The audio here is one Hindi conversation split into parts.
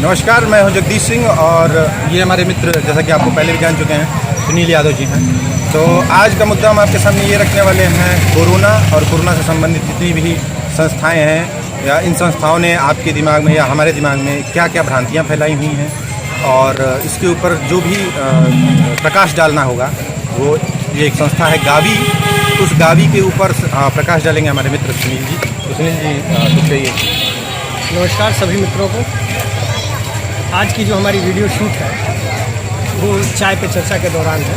नमस्कार, मैं हूं जगदीश सिंह और ये हमारे मित्र, जैसा कि आपको पहले भी जान चुके हैं, सुनील यादव जी हैं। तो आज का मुद्दा हम आपके सामने ये रखने वाले हैं कोरोना और कोरोना से संबंधित जितनी भी संस्थाएं हैं या इन संस्थाओं ने आपके दिमाग में या हमारे दिमाग में क्या क्या भ्रांतियाँ फैलाई हुई हैं और इसके ऊपर जो भी प्रकाश डालना होगा वो ये एक संस्था है गावी। उस गावी के ऊपर प्रकाश डालेंगे हमारे मित्र सुनील जी। तो सुनील जी कुछ कहिए। नमस्कार सभी मित्रों को। आज की जो हमारी वीडियो शूट है वो चाय पे चर्चा के दौरान है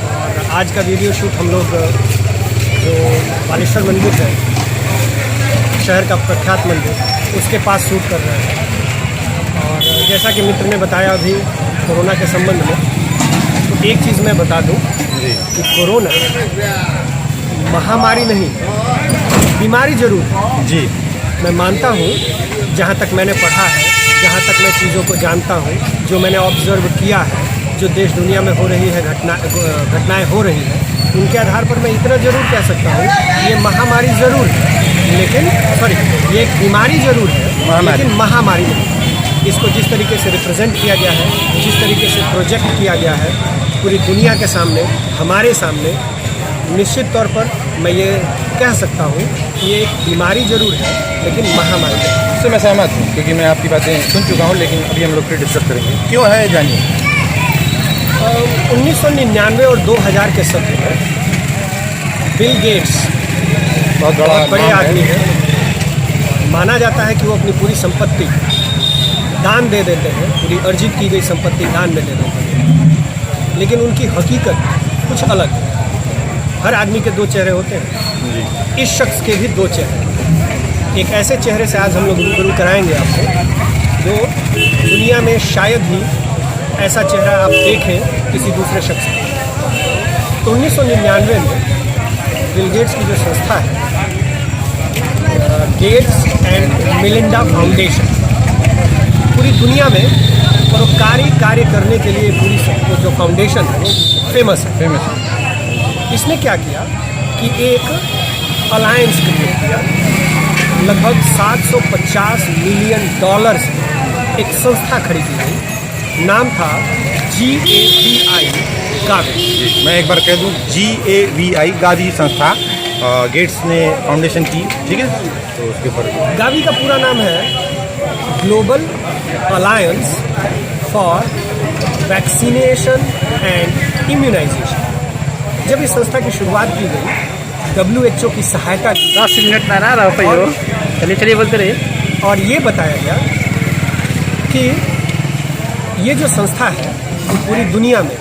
और आज का वीडियो शूट हम लोग जो बालेश्वर मंदिर है, शहर का प्रख्यात मंदिर, उसके पास शूट कर रहे हैं। और जैसा कि मित्र ने बताया अभी कोरोना के संबंध में, तो एक चीज़ मैं बता दूं कि कोरोना महामारी नहीं, बीमारी जरूर है। जी, मैं मानता हूँ, जहाँ तक मैंने पढ़ा है, जहाँ तक मैं चीज़ों को जानता हूँ, जो मैंने ऑब्जर्व किया है, जो देश दुनिया में हो रही है घटनाएं हो रही हैं, उनके आधार पर मैं इतना ज़रूर कह सकता हूँ ये महामारी ज़रूर है, लेकिन ये एक बीमारी ज़रूर है, लेकिन महामारी नहीं। इसको जिस तरीके से रिप्रेजेंट किया गया है, जिस तरीके से प्रोजेक्ट किया गया है पूरी दुनिया के सामने, हमारे सामने, निश्चित तौर पर मैं ये कह सकता हूँ कि ये एक बीमारी ज़रूर है, लेकिन महामारी है। इससे मैं सहमत हूँ क्योंकि मैं आपकी बातें सुन चुका हूँ, लेकिन अभी हम लोग फिर डिस्कस करेंगे क्यों है, जानिए। 1999 और 2000 के सत्र में बिल गेट्स बहुत बड़े आदमी हैं। माना जाता है कि वो अपनी पूरी संपत्ति दान दे देते हैं, पूरी अर्जित की गई संपत्ति दान में दे देते हैं, लेकिन उनकी हकीकत कुछ अलग है। हर आदमी के दो चेहरे होते हैं, इस शख्स के भी दो चेहरे। एक ऐसे चेहरे से आज हम लोग रूबरू कराएंगे आपको, जो दुनिया में शायद ही ऐसा चेहरा आप देखें किसी दूसरे शख्स का। तो 1999 में बिल गेट्स की जो संस्था है, गेट्स एंड मिलिंडा फाउंडेशन, पूरी दुनिया में परोपकारी कार्य करने के लिए पूरी जो फाउंडेशन है वो फेमस है। इसने क्या किया कि एक अलायंस क्रिएट किया, लगभग $750 मिलियन से एक संस्था खड़ी की गई। नाम था GAVI, गावी। मैं एक बार कह दूं, GAVI गावी संस्था गेट्स ने फाउंडेशन की, ठीक है। तो उसके ऊपर गावी का पूरा नाम है global alliance for vaccination and immunization. जब इस संस्था की शुरुआत की गई, WHO की सहायता की, 10 मिनट ना रहा हो, चलिए बोलते रहिए। और ये बताया गया कि ये जो संस्था है पूरी दुनिया में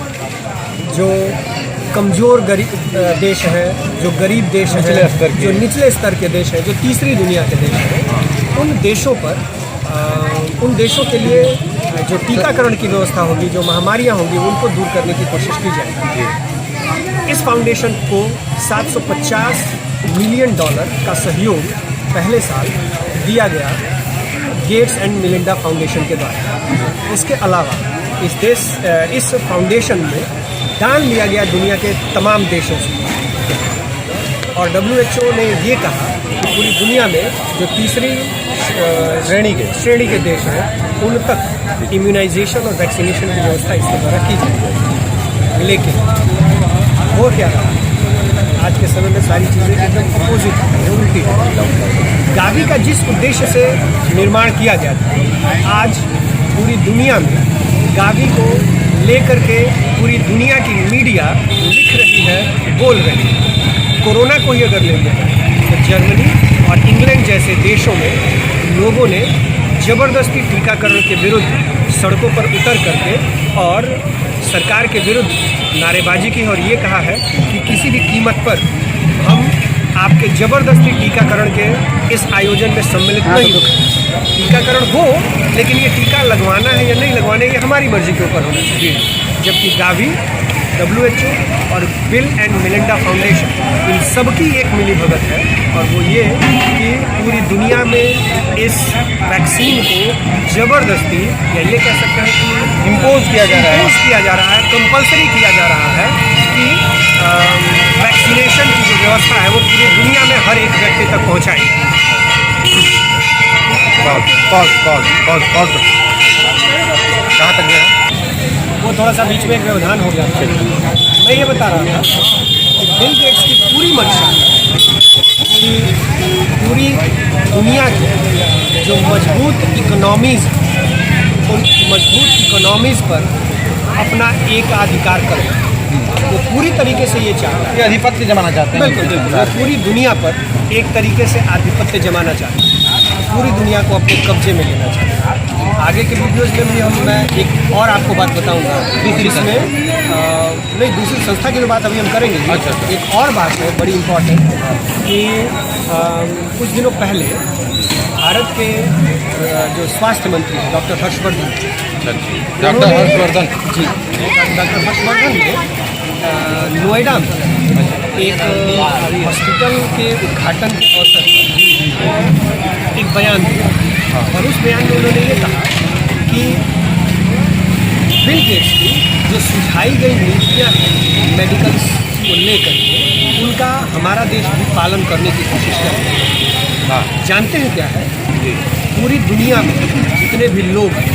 जो कमज़ोर देश है, जो गरीब देश है, जो निचले स्तर के देश है, जो तीसरी दुनिया के देश है, उन देशों के लिए जो टीकाकरण की व्यवस्था होगी, जो महामारियाँ होंगी, उनको दूर करने की कोशिश की जाएगी। इस फाउंडेशन को $750 मिलियन का सहयोग पहले साल दिया गया गेट्स एंड मिलिंडा फाउंडेशन के द्वारा। इसके अलावा इस फाउंडेशन में दान लिया गया दुनिया के तमाम देशों से, और WHO ने ये कहा कि पूरी दुनिया में जो तीसरी श्रेणी के देश हैं, उन तक इम्यूनाइजेशन और वैक्सीनेशन की व्यवस्था इसके द्वारा की जाएगी। लेकिन वो क्या रहा, आज के समय में सारी चीज़ें एकदम अपोजिट है, उल्टी है। गावी का जिस उद्देश्य से निर्माण किया गया था, आज पूरी दुनिया में गावी को लेकर के पूरी दुनिया की मीडिया लिख रही है, बोल रही है। कोरोना को ही अगर ले लिया तो जर्मनी और इंग्लैंड जैसे देशों में लोगों ने ज़बरदस्ती टीकाकरण के विरुद्ध सड़कों पर उतर करके और सरकार के विरुद्ध नारेबाजी की, और ये कहा है कि किसी भी कीमत पर हम आपके ज़बरदस्ती टीकाकरण के इस आयोजन में सम्मिलित नहीं होंगे। टीकाकरण हो, लेकिन ये टीका लगवाना है या नहीं लगवाना है ये हमारी मर्जी के ऊपर होना चाहिए। जबकि गावी, WHO और बिल एंड मिलिंडा फाउंडेशन, इन सबकी एक मिली भगत है, और वो ये कि पूरी दुनिया में इस वैक्सीन को ज़बरदस्ती, या ये कह सकते हैं कि इम्पोज किया जा रहा है, कंपल्सरी किया जा रहा है कि वैक्सीनेशन की जो व्यवस्था है वो पूरी दुनिया में हर एक व्यक्ति तक पहुँचाई। कहाँ तक गया? वो थोड़ा सा बीच में एक व्यवधान हो गया। मैं ये बता रहा था कि बिल गेट्स की पूरी मंशा कि पूरी दुनिया की जो मजबूत इकोनॉमीज़ उन मजबूत इकोनॉमीज़ पर अपना एक अधिकार करें। वो पूरी तरीके से ये चाहता है, ये आधिपत्य जमाना चाहते हैं। बिल्कुल बिल्कुल, वो पूरी दुनिया पर एक तरीके से आधिपत्य जमाना चाहते हैं, पूरी दुनिया को अपने कब्जे में लेना चाहते हैं। आगे के वीडियोज़ में भी मैं एक और आपको बात बताऊंगा जिसमें नहीं, दूसरी संस्था की जो बात अभी हम करेंगे। अच्छा। एक और बात है बड़ी इम्पोर्टेंट कि कुछ दिनों पहले भारत के जो स्वास्थ्य मंत्री डॉक्टर हर्षवर्धन जी, डॉक्टर हर्षवर्धन ने नोएडा में एक हॉस्पिटल के उद्घाटन के अवसर पर एक बयान दिया और उस बयान में उन्होंने ये कहा कि बिल गेट्स की जो सुझाई गई नीतियाँ हैं मेडिकल्स को लेकर उनका हमारा देश भी पालन करने की कोशिश कर रहा है। जानते हैं क्या है? पूरी दुनिया में जितने भी लोग हैं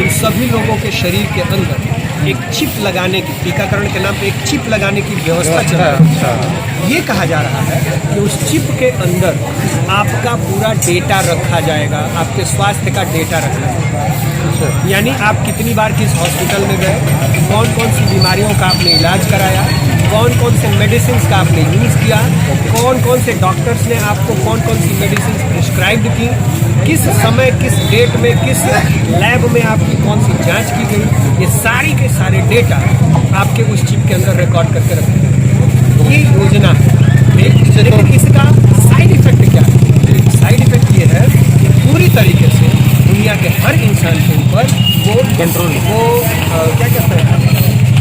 उन सभी लोगों के शरीर के अंदर एक चिप लगाने की, टीकाकरण के नाम पे एक चिप लगाने की व्यवस्था चल रही है। ये कहा जा रहा है कि उस चिप के अंदर आपका पूरा डेटा रखा जाएगा, आपके स्वास्थ्य का डेटा रखा जाएगा। यानी आप कितनी बार किस हॉस्पिटल में गए, कौन कौन सी बीमारियों का आपने इलाज कराया, कौन कौन से मेडिसिन का आपने यूज़ किया, कौन कौन से डॉक्टर्स ने आपको कौन कौन सी मेडिसिन प्रिस्क्राइब की, किस समय किस डेट में किस लैब में आपकी कौन सी जांच की गई, ये सारी के सारे डेटा आपके उस चिप के अंदर रिकॉर्ड करके रखें। ये योजना है। लेकिन इसका साइड इफेक्ट क्या है? साइड इफेक्ट ये है कि पूरी तरीके से दुनिया के हर इंसान के ऊपर वो कंट्रोल, वो क्या कहते हैं,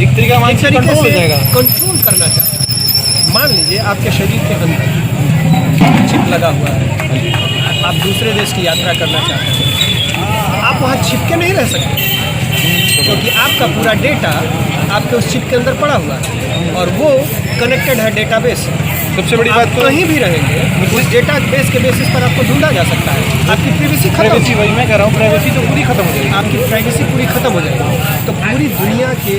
एक तरीके से कंट्रोल करना चाहता है। मान लीजिए आपके शरीर के अंदर चिप लगा हुआ है, आप दूसरे देश की यात्रा करना चाहते हैं, आप वहाँ छिपके नहीं रह सकते क्योंकि आपका पूरा डेटा आपके उस चिप के अंदर पड़ा हुआ है और वो कनेक्टेड है डेटाबेस। सबसे बड़ी बात तो कहीं भी रहेंगे उस डेटाबेस के बेसिस पर आपको ढूंढा जा सकता है। आपकी प्राइवेसी खत्म, वही मैं कह रहा हूँ, प्राइवेसी तो पूरी खत्म हो जाएगी, आपकी प्राइवेसी पूरी खत्म हो जाएगी। तो पूरी दुनिया के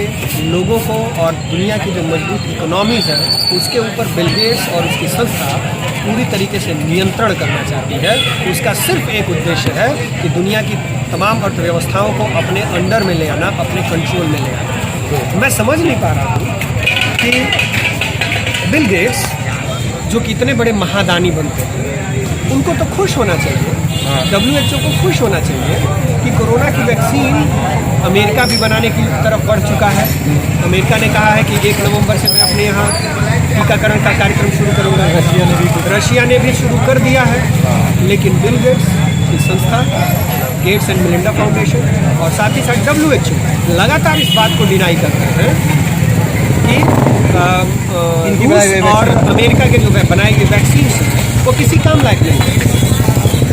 लोगों को और दुनिया की जो मजबूत इकोनॉमीज है उसके ऊपर बिल गेट्स और उसकी संस्था पूरी तरीके से नियंत्रण करना चाहती है। उसका सिर्फ एक उद्देश्य है कि दुनिया की तमाम अर्थव्यवस्थाओं को अपने अंडर में ले आना, अपने कंट्रोल में ले आना। मैं समझ नहीं पा रहा हूँ कि बिल गेट्स जो कि इतने बड़े महादानी बनते हैं उनको तो खुश होना चाहिए, WHO को खुश होना चाहिए कि कोरोना की वैक्सीन अमेरिका भी बनाने की तरफ बढ़ चुका है। अमेरिका ने कहा है कि 1 नवंबर से मैं अपने यहाँ टीकाकरण का कार्यक्रम शुरू करूँगा। रशिया ने भी शुरू कर दिया है। लेकिन बिल गेट्स की संस्था, गेट्स एंड मिलिंडा फाउंडेशन और साथ ही साथ WHO लगातार इस बात को डिनाई करते हैं कि रूस और अमेरिका के जो बनाई गई वैक्सीन वो किसी काम लायक नहीं है।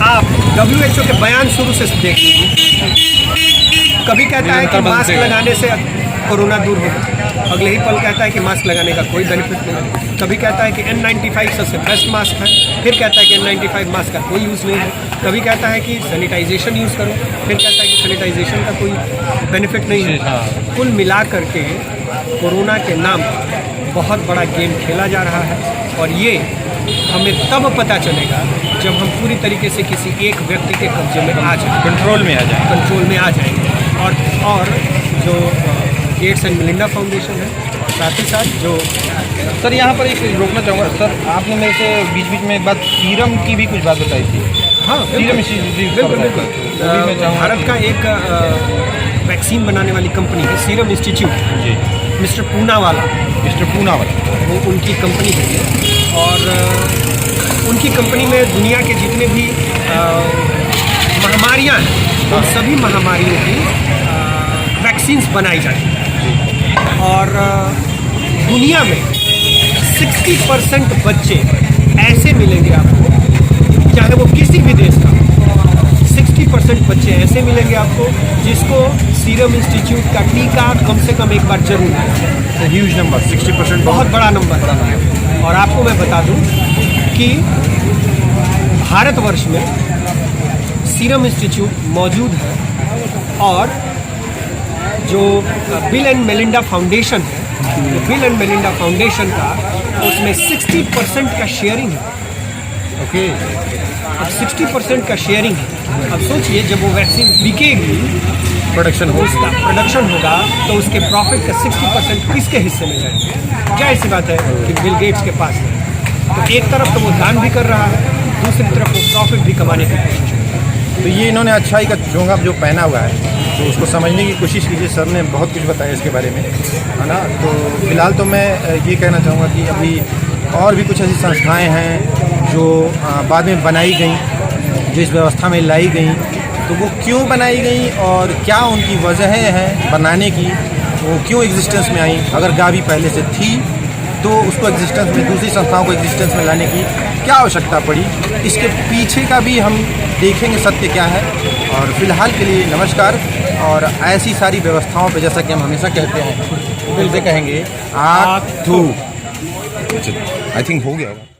आप WHO के बयान शुरू से देख लीजिए, कभी कहता है कि मास्क लगाने से कोरोना दूर होगा, अगले ही पल कहता है कि मास्क लगाने का कोई बेनिफिट नहीं, कभी कहता है कि N95 सबसे बेस्ट मास्क है, फिर कहता है कि N95 मास्क का कोई यूज़ नहीं है, कभी कहता है कि सैनिटाइजेशन यूज़ करो, फिर कहता है कि सैनिटाइजेशन का कोई बेनिफिट नहीं है। कुल मिला करके कोरोना के नाम पर बहुत बड़ा गेम खेला जा रहा है और ये हमें तब पता चलेगा जब हम पूरी तरीके से किसी एक व्यक्ति के कब्जे में आ जाए, कंट्रोल में आ जाएंगे। और जो गेट्स एंड मिलिंडा फाउंडेशन है और साथ ही साथ जो सर यहाँ पर एक रोकना चाहूँगा सर, आपने मेरे से बीच बीच में एक बात सीरम की भी कुछ बात बताई थी। हाँ सीरम बिल्कुल। भारत का एक वैक्सीन बनाने वाली कंपनी है सीरम इंस्टीट्यूट जी, मिस्टर पूनावाला वो उनकी कंपनी है और उनकी कंपनी में दुनिया के जितने भी महामारियाँ हैं उन सभी महामारियों की वैक्सीन्स बनाई जाती हैं और दुनिया में 60% बच्चे ऐसे मिलेंगे आपको, चाहे वो किसी भी देश का, 60% बच्चे ऐसे मिलेंगे आपको जिसको सीरम इंस्टीट्यूट का टीका कम से कम एक बार जरूर है। ह्यूज नंबर, 60% बहुत बड़ा नंबर है। और आपको मैं बता दूं कि भारतवर्ष में सीरम इंस्टीट्यूट मौजूद है और जो बिल एंड मेलिंडा फाउंडेशन है, तो बिल एंड मेलिंडा फाउंडेशन का उसमें 60% का शेयरिंग है। ओके। अब 60% का शेयरिंग है। अब सोचिए जब वो वैक्सीन बिकेगी, प्रोडक्शन हो उसका प्रोडक्शन होगा तो उसके प्रॉफिट का 60% किसके हिस्से में जाएगा? जाहिर सी बात है कि बिल गेट्स के पास है। तो एक तरफ तो वो दान भी कर रहा है, दूसरी तरफ वो प्रॉफिट भी कमाने की कोशिश कर रहा है। तो ये इन्होंने अच्छाई का चोंगा जो पहना हुआ है, तो उसको समझने की कोशिश कीजिए। सर ने बहुत कुछ बताया इसके बारे में, है ना। तो फिलहाल तो मैं ये कहना चाहूँगा कि अभी और भी कुछ ऐसी संस्थाएं हैं जो बाद में बनाई गई, जो इस व्यवस्था में लाई गई। तो वो क्यों बनाई गई और क्या उनकी वजहें हैं बनाने की, वो क्यों एग्जिस्टेंस में आई, अगर गावी पहले से थी तो उसको एग्जिस्टेंस में, दूसरी संस्थाओं को एग्जिस्टेंस में लाने की क्या आवश्यकता पड़ी, इसके पीछे का भी हम देखेंगे सत्य क्या है। और फिलहाल के लिए नमस्कार। और ऐसी सारी व्यवस्थाओं पे जैसा कि हम हमेशा कहते हैं, फिर से कहेंगे आग थू। आई थिंक हो गया होगा।